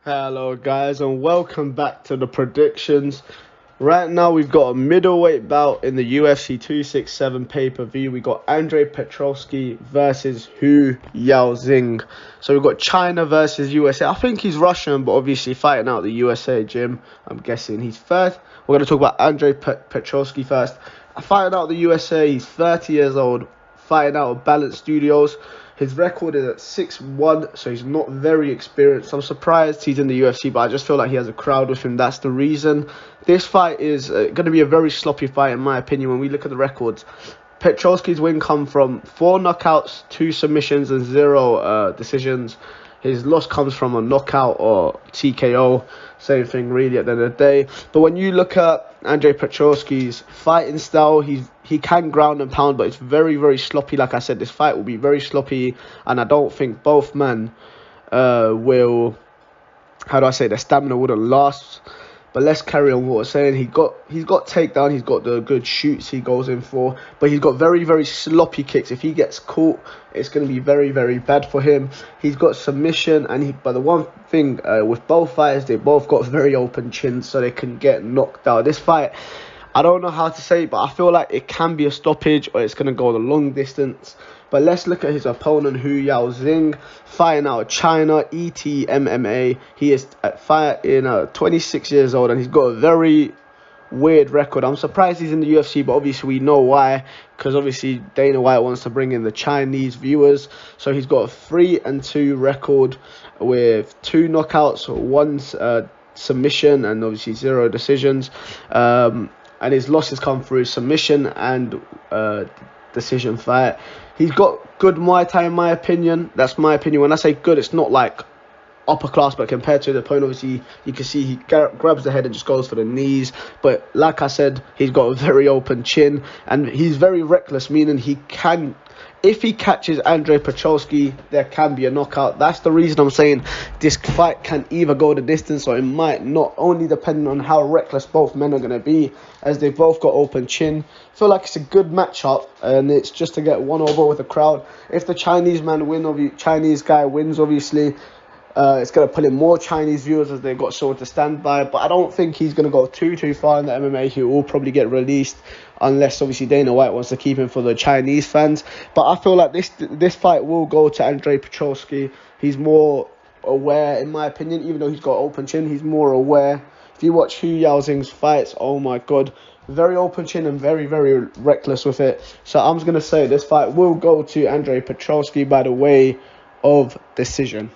Hello guys and welcome back to the predictions. Right now we've got a middleweight bout in the UFC 267 pay-per-view. We got Andre Petroski versus Yaozong. So we've got China versus USA. I think he's Russian, but obviously fighting out the USA gym. I'm guessing he's third. We're going to talk about Andre Petroski first. Fighting out the USA, he's 30 years old, fighting out of Balance Studios. His record is at 6-1, so he's not very experienced. I'm surprised he's in the UFC, but I just feel like he has a crowd with him. That's the reason. This fight is going to be a very sloppy fight, in my opinion, when we look at the records. Petroski's win come from 4 knockouts, 2 submissions, and 0 decisions. His loss comes from a knockout or TKO. Same thing, really, at the end of the day. But when you look at Andre Petroski's fighting style, he can ground and pound, but it's very, very sloppy. Like I said, this fight will be very sloppy, and I don't think both men will, how do I say, their stamina wouldn't last. But let's carry on what we're saying. He's got takedown, he's got the good shoots he goes in for, but he's got very, very sloppy kicks. If he gets caught, it's going to be very, very bad for him. He's got submission, but the one thing with both fighters, they both got very open chins, so they can get knocked out. This fight, I don't know how to say it, but I feel like it can be a stoppage or it's going to go the long distance. But let's look at his opponent, Yaozong, fighting out of China, ET MMA. He is fighting 26 years old, and he's got a very weird record. I'm surprised he's in the UFC, but obviously we know why, because obviously Dana White wants to bring in the Chinese viewers. So he's got a 3-2 record with 2 knockouts, 1 submission, and obviously 0 decisions. And his losses come through submission and decision fight. He's got good Muay Thai, in my opinion. That's my opinion. When I say good, it's not like upper class, but compared to the opponent, obviously you can see he grabs the head and just goes for the knees. But like I said, he's got a very open chin, and he's very reckless, meaning he can, if he catches Andre Petroski, there can be a knockout. That's the reason I'm saying this fight can either go the distance or it might not, only depending on how reckless both men are going to be, as they both got open chin. I feel like it's a good matchup, and it's just to get one over with the crowd. If the Chinese guy wins, obviously, it's going to pull in more Chinese viewers, as they've got someone to stand by. But I don't think he's going to go too far in the MMA. He will probably get released, unless obviously Dana White wants to keep him for the Chinese fans. But I feel like this fight will go to Andre Petroski. He's more aware, in my opinion, even though he's got open chin. He's more aware. If you watch Yaozong's fights, oh my god, very open chin and very, very reckless with it. So I'm just going to say this fight will go to Andre Petroski by the way of decision.